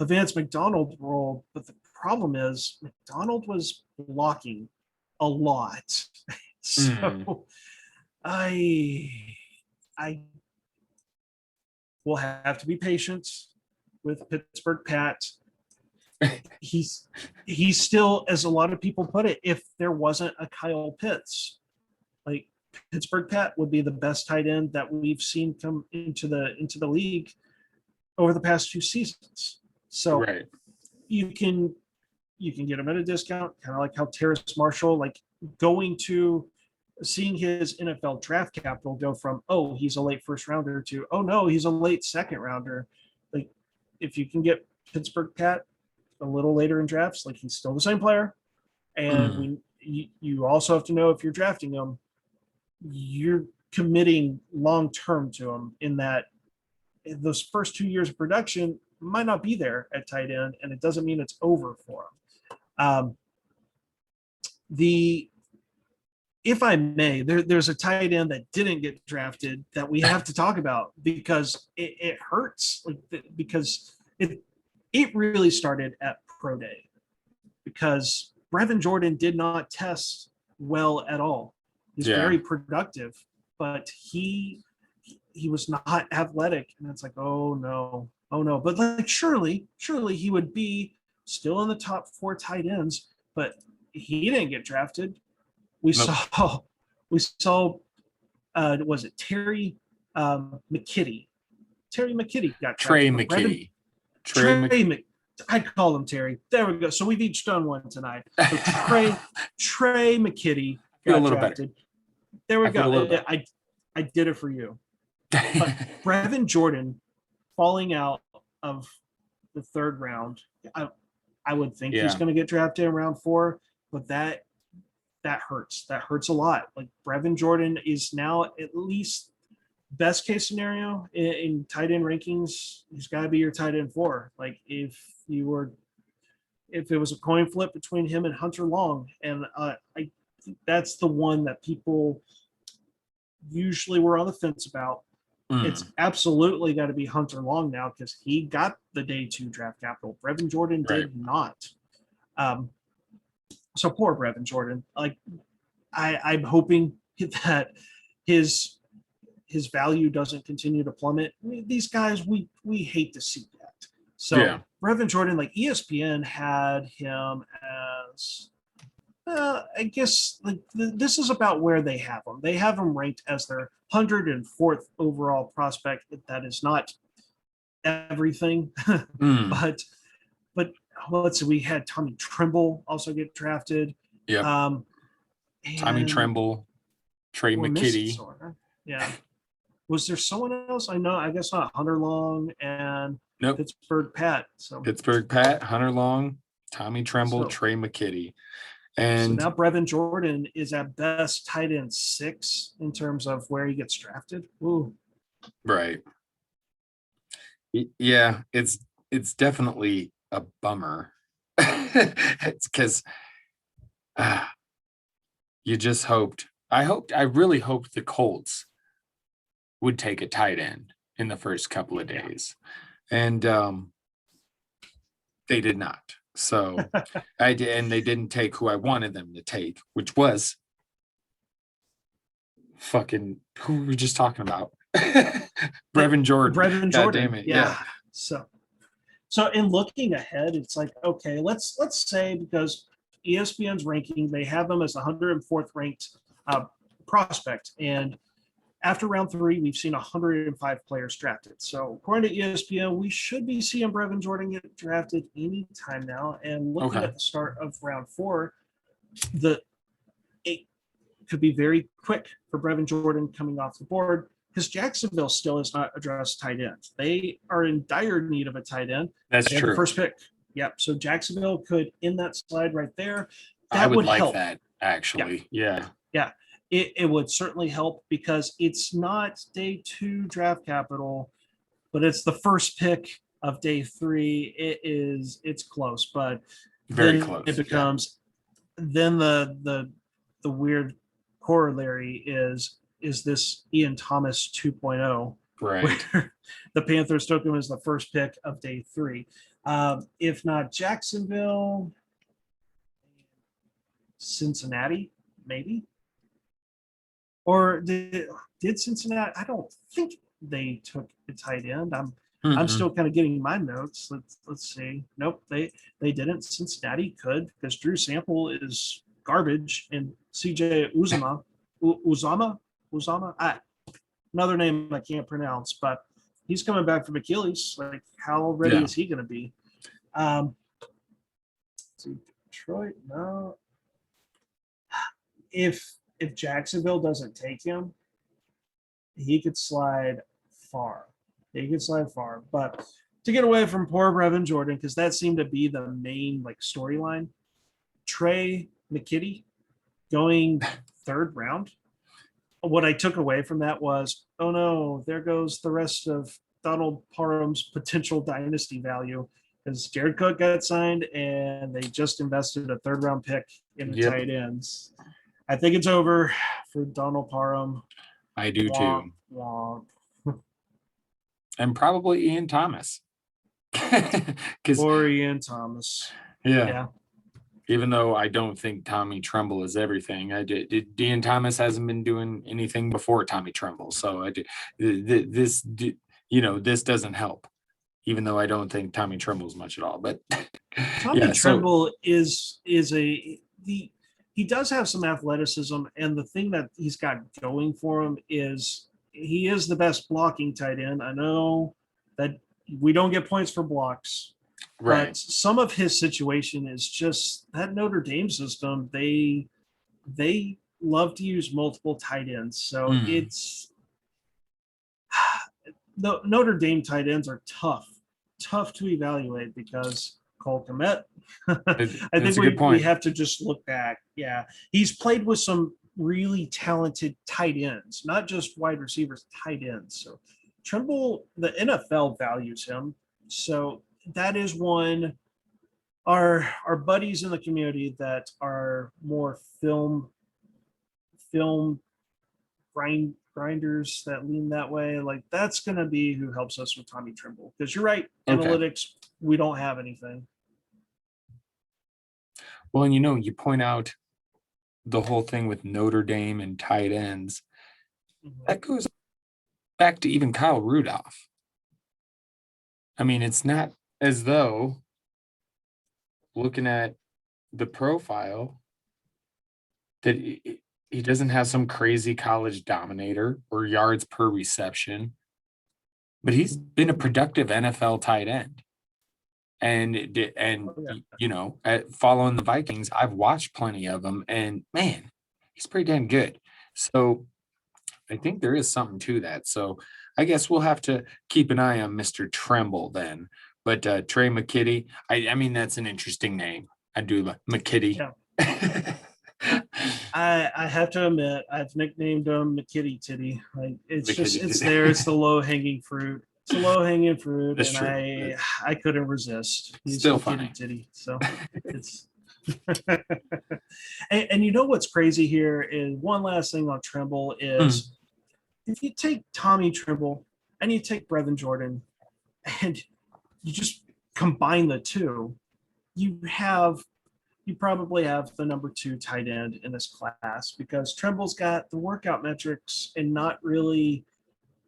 a Vance McDonald role. But the problem is McDonald was blocking a lot. So I will have to be patient with Pittsburgh Pat. He's still, as a lot of people put it, if there wasn't a Kyle Pitts, like, Pittsburgh Pat would be the best tight end that we've seen come into the league over the past 2 seasons. So right. you can get him at a discount, kind of like how Terrace Marshall, like, seeing his NFL draft capital go from, oh, he's a late first rounder, to, oh no, he's a late second rounder. Like, if you can get Pittsburgh Pat a little later in drafts, like, he's still the same player. And you also have to know, if you're drafting him, you're committing long-term to him, in that those first 2 years of production might not be there at tight end, and it doesn't mean it's over for him. If I may, there's a tight end that didn't get drafted that we have to talk about, because it hurts, because it really started at Pro Day, because Brevin Jordan did not test well at all. He's very productive, but he was not athletic, and it's like, oh no. But like, surely he would be still in the top 4 tight ends, but he didn't get drafted. We saw was it Terry McKitty? Terry McKitty got drafted. I'd call him Terry. There we go. So we've each done one tonight. So Trey McKitty got drafted. Better. There we go. I did it for you. But Brevin Jordan falling out of the 3rd round, I would think he's going to get drafted in round 4, but that hurts. That hurts a lot. Like, Brevin Jordan is now, at least best case scenario in tight end rankings, he's got to be your tight end 4. Like, if it was a coin flip between him and Hunter Long, and I think that's the one that people usually were on the fence about. It's absolutely got to be Hunter Long now, because he got the day 2 draft capital. Brevin Jordan did not. So poor Brevin Jordan. Like I'm hoping that his value doesn't continue to plummet. These guys, we hate to see that. So Yeah. Brevin Jordan, like ESPN had him as, I guess like this is about where they have him. They have him ranked as their 104th overall prospect. That is not everything, Mm. but let's see. We had Tommy Tremble also get drafted. Yep. Tommy And Tremble, Trey we're missing McKitty. someone, huh? Yeah. Was there someone else? I know. I guess not. Hunter Long and Nope. Pittsburgh Pat. So Pittsburgh Pat, Hunter Long, Tommy Tremble, Trey McKitty. And so now Brevin Jordan is at best tight end 6 in terms of where he gets drafted. Ooh. right. Yeah, it's definitely a bummer. It's because you just hoped. I really hoped the Colts would take a tight end in the first couple of days, and they did not. So and they didn't take who I wanted them to take, which was fucking who we were just talking about. Brevin Jordan. Brevin God Jordan. damn it. Yeah. So in looking ahead, it's like, okay, let's say because ESPN's ranking, they have them as 104th ranked prospect. And after round 3, we've seen 105 players drafted. So according to ESPN, we should be seeing Brevin Jordan get drafted anytime now. And looking at the start of round 4, it could be very quick for Brevin Jordan coming off the board because Jacksonville still has not addressed tight ends. They are in dire need of a tight end. That's They have true. the first pick. Yep. So Jacksonville could in that slide right there. That I would like help. that actually. Yeah. It would certainly help because it's not day 2 draft capital, but it's the first pick of day 3. It's close, but very then close. it becomes then the weird corollary is this Ian Thomas 2.0, right? Where the Panthers took him as the first pick of day 3. If not Jacksonville, Cincinnati, maybe. Or did Cincinnati? I don't think they took a tight end. I'm still kind of getting my notes. Let's see. Nope, they didn't. Cincinnati could because Drew Sample is garbage and CJ Uzama, another name I can't pronounce, but he's coming back from Achilles. Like, how ready is he going to be? Detroit, no. If Jacksonville doesn't take him, he could slide far. But to get away from poor Brevin Jordan, because that seemed to be the main like storyline, Trey McKitty going 3rd round. What I took away from that was, oh no, there goes the rest of Donald Parham's potential dynasty value, because Jared Cook got signed and they just invested a 3rd round pick in the tight ends. I think it's over for Donald Parham. I do too. And probably Ian Thomas. Or Ian Thomas. Yeah. Even though I don't think Tommy Tremble is everything, Ian Thomas hasn't been doing anything before Tommy Tremble. So this doesn't help. Even though I don't think Tommy Tremble's much at all, but Tommy Tremble he does have some athleticism, and the thing that he's got going for him is he is the best blocking tight end. I know that we don't get points for blocks, right? But some of his situation is just that Notre Dame system. They love to use multiple tight ends, so it's the Notre Dame tight ends are tough to evaluate because Cole Kmet. I think we have to just look back. Yeah, he's played with some really talented tight ends, not just wide receivers, tight ends. So Tremble, the NFL values him. So that is one. Our buddies in the community that are more film grinders that lean that way, like that's going to be who helps us with Tommy Tremble. Because you're right, analytics, we don't have anything. Well, and you point out the whole thing with Notre Dame and tight ends. That goes back to even Kyle Rudolph. I mean, it's not as though looking at the profile that he doesn't have some crazy college dominator or yards per reception, but he's been a productive NFL tight end. And following the Vikings, I've watched plenty of them, and man, he's pretty damn good. So I think there is something to that. So I guess we'll have to keep an eye on Mr. Tremble then. But Trey McKitty, I mean, that's an interesting name. I do like McKitty. Yeah. I have to admit, I've nicknamed him McKitty Titty. Like it's there. It's the low hanging fruit. It's a low hanging fruit, That's and true. I couldn't resist. He's Still McKitty funny. Titty. So it's. and you know what's crazy here is one last thing on Trimble is if you take Tommy Trimble and you take Brevin Jordan and you just combine the two, you probably have the number 2 tight end in this class because Trimble's got the workout metrics and not really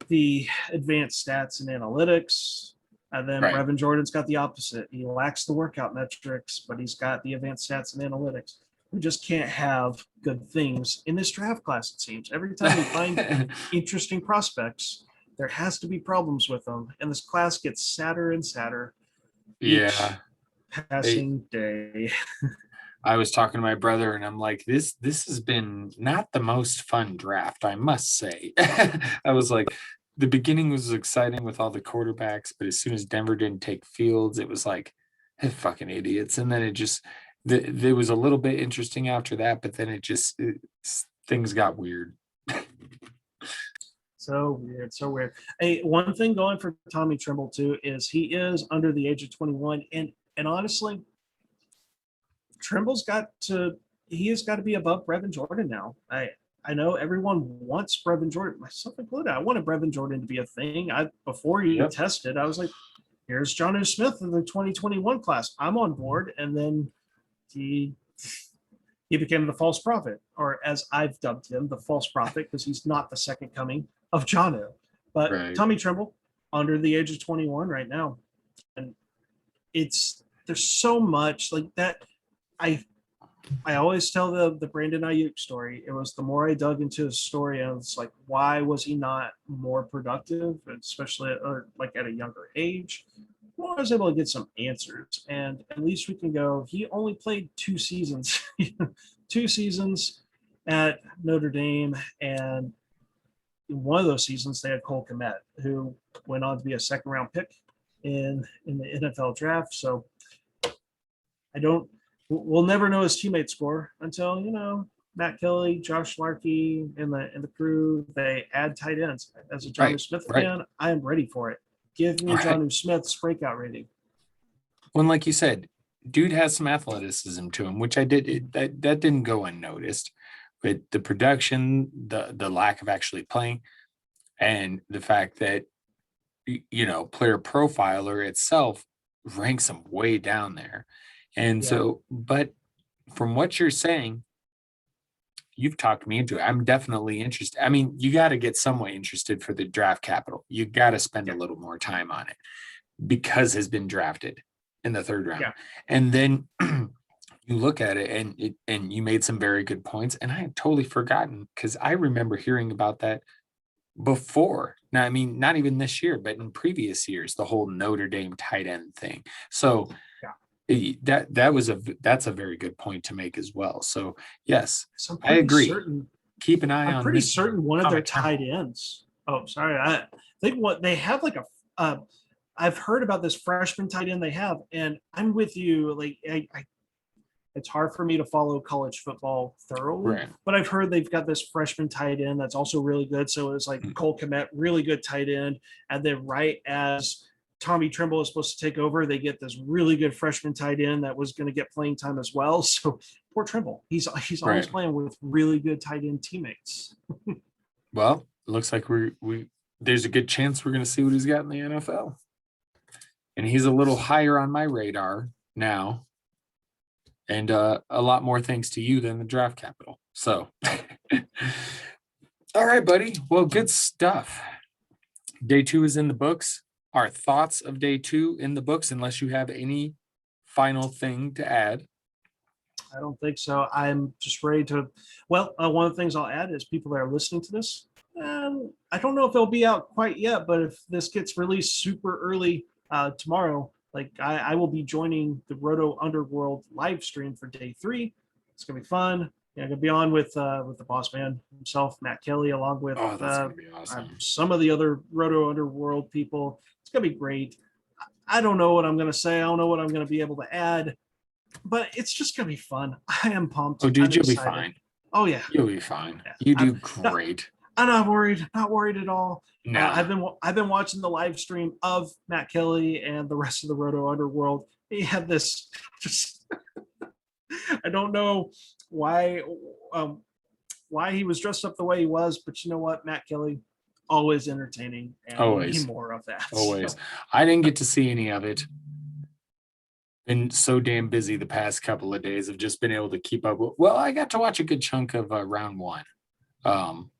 the advanced stats and analytics. And then Brevin Jordan's got the opposite. He lacks the workout metrics, but he's got the advanced stats and analytics. We just can't have good things in this draft class, it seems. Every time we find interesting prospects, there has to be problems with them. And this class gets sadder and sadder each passing day. I was talking to my brother and I'm like, this has been not the most fun draft, I must say. I was like, the beginning was exciting with all the quarterbacks, but as soon as Denver didn't take Fields, it was like, hey, fucking idiots. And then it just, there was a little bit interesting after that, but then things got weird. So weird. Hey, one thing going for Tommy Trimble too is he is under the age of 21, and honestly, Trimble's got to be above Brevin Jordan now. I know everyone wants Brevin Jordan, myself included. I wanted Brevin Jordan to be a thing. Before you tested, I was like, here's Jonnu Smith in the 2021 class. I'm on board, and then he became the false prophet, or as I've dubbed him, the false prophet, because he's not the second coming of Jonnu. But Tommy Trimble, under the age of 21 right now. And there's so much like that. I always tell the Brandon Ayuk story. It was the more I dug into his story, and it's like, why was he not more productive, especially at a younger age? Well, I was able to get some answers, and at least we can go. He only played 2 seasons, 2 seasons at Notre Dame, and in one of those seasons they had Cole Kmet, who went on to be a second-round pick in the NFL draft. So we'll never know his teammates score until Matt Kelly, Josh Larkey, and the crew, they add tight ends. As a Jonnu Smith fan, I am ready for it. Give me Jonnu Smith's breakout rating. Well, like you said, dude has some athleticism to him, which that didn't go unnoticed. But the production, the lack of actually playing, and the fact that Player Profiler itself ranks him way down there. And so, but from what you're saying, you've talked me into it. I'm definitely interested. I mean, you got to get somewhat interested for the draft capital. You got to spend a little more time on it because has been drafted in the 3rd round. Yeah. And then you look at it and you made some very good points. And I had totally forgotten because I remember hearing about that before. Now, I mean, not even this year, but in previous years, the whole Notre Dame tight end thing. So that's a very good point to make as well. So yes, I agree. Keep an eye on. I'm pretty certain one of their tight ends. Oh, sorry. I think what they have I've heard about this freshman tight end they have, and I'm with you. Like it's hard for me to follow college football thoroughly, but I've heard they've got this freshman tight end that's also really good. So it's like Cole Kmet, really good tight end, and then right as Tommy Trimble is supposed to take over, they get this really good freshman tight end that was going to get playing time as well. So poor Trimble, he's always playing with really good tight end teammates. Well, it looks like there's a good chance we're going to see what he's got in the NFL, and he's a little higher on my radar now and a lot more thanks to you than the draft capital. So, all right, buddy. Well, good stuff. Day 2 is in the books. Our thoughts of day 2 in the books, unless you have any final thing to add. I don't think so. I'm just ready to. Well, one of the things I'll add is people that are listening to this. I don't know if it'll be out quite yet, but if this gets released super early tomorrow, like I will be joining the Roto Underworld live stream for day 3. It's gonna be fun. Yeah, I'm gonna be on with the boss man himself, Matt Kelly, along with That's gonna be awesome. some of the other Roto Underworld people. It's gonna be great. I don't know what I'm gonna say. I don't know what I'm gonna be able to add, but it's just gonna be fun. I am pumped. Oh, dude, I'm you'll excited. be fine. Oh yeah, You'll be fine. Yeah. You do great. I'm not worried. Not worried at all. No, I've been watching the live stream of Matt Kelly and the rest of the Roto Underworld. He had this just. I don't know why he was dressed up the way he was, but you know what, Matt Kelly, always entertaining, and we need more of that. Always. So. I didn't get to see any of it. Been so damn busy the past couple of days of just been able to keep up with. Well, I got to watch a good chunk of round 1.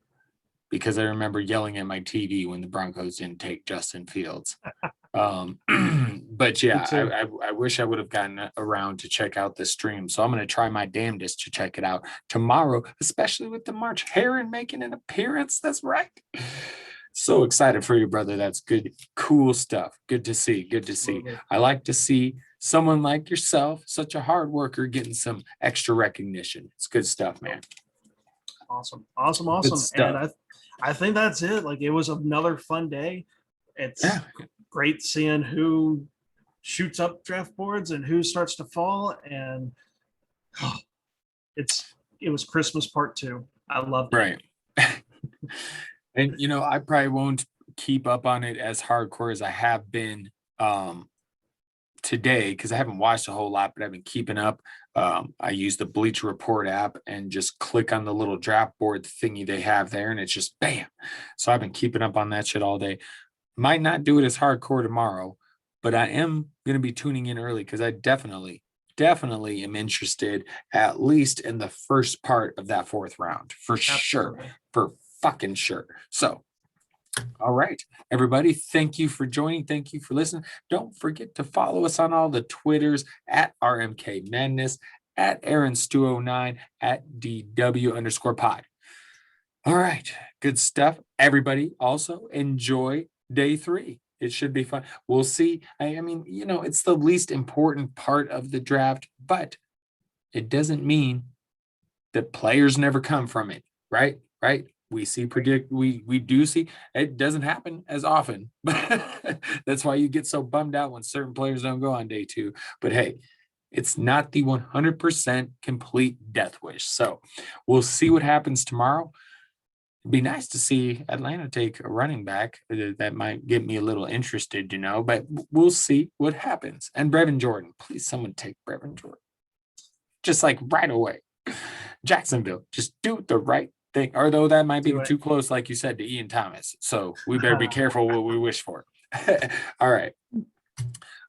Because I remember yelling at my TV when the Broncos didn't take Justin Fields. But yeah, I wish I would have gotten around to check out the stream. So I'm going to try my damnedest to check it out tomorrow, especially with the March Heron making an appearance. That's right. So excited for you, brother. That's good. Cool stuff. Good to see. Good to see. I like to see someone like yourself, such a hard worker, getting some extra recognition. It's good stuff, man. Awesome. And I think that's it. Like, it was another fun day. It's great seeing who shoots up draft boards and who starts to fall. And it was Christmas part 2. I loved it. Right. And, you know, I probably won't keep up on it as hardcore as I have been today, because I haven't watched a whole lot, but I've been keeping up. I use the Bleacher Report app and just click on the little draft board thingy they have there, and it's just bam. So I've been keeping up on that shit all day. Might not do it as hardcore tomorrow, but I am going to be tuning in early because I definitely am interested, at least in the first part of that 4th round, for Absolutely. sure, for fucking sure. So, all right, everybody, thank you for joining. Thank you for listening. Don't forget to follow us on all the Twitters at RMK Madness, at Aaron209, at DW_pod. All right, good stuff. Everybody also enjoy day 3. It should be fun. We'll see. I mean, you know, it's the least important part of the draft, but it doesn't mean that players never come from it, right? Right? We do see it doesn't happen as often. That's why you get so bummed out when certain players don't go on day 2. But hey, it's not the 100% complete death wish. So we'll see what happens tomorrow. It'd be nice to see Atlanta take a running back. That might get me a little interested, you know, but we'll see what happens. And Brevin Jordan, please someone take Brevin Jordan. Just like right away. Jacksonville, just do the right thing. Although that might be too close, like you said, to Ian Thomas. So we better be careful what we wish for. All right.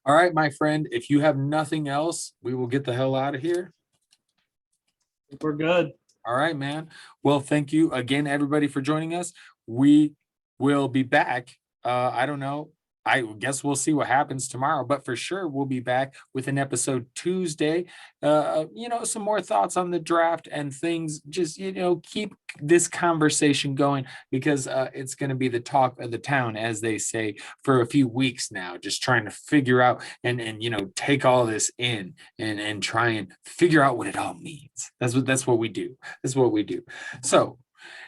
All right, my friend, if you have nothing else, we will get the hell out of here. We're good. All right, man. Well, thank you again, everybody, for joining us. We will be back. I don't know. I guess we'll see what happens tomorrow, but for sure we'll be back with an episode Tuesday. You know, some more thoughts on the draft and things. Just, you know, keep this conversation going, because it's going to be the talk of the town, as they say, for a few weeks now, just trying to figure out and you know, take all this in and try and figure out what it all means. That's what we do. That's what we do. So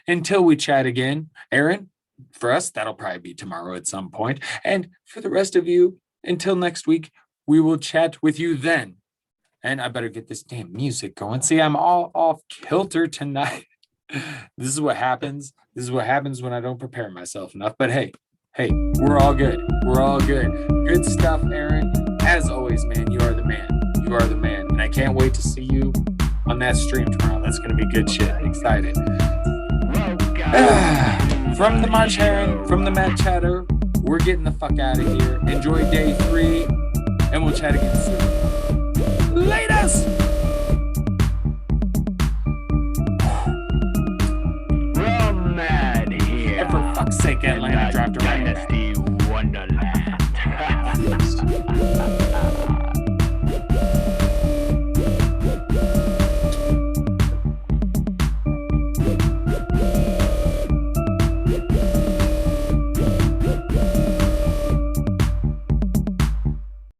until we chat again, Aaron, for us, that'll probably be tomorrow at some point. And for the rest of you, until next week, we will chat with you then. And I better get this damn music going. See, I'm all off kilter tonight. This is what happens. This is what happens when I don't prepare myself enough. But hey, we're all good. We're all good. Good stuff, Aaron. As always, man, you are the man. You are the man. And I can't wait to see you on that stream tomorrow. That's going to be good shit. Excited. From the March Heron, from the Matt Chatter, we're getting the fuck out of here. Enjoy day 3, and we'll chat again soon. Latest! fuck's sake, And Atlanta dropped a running back. Dynasty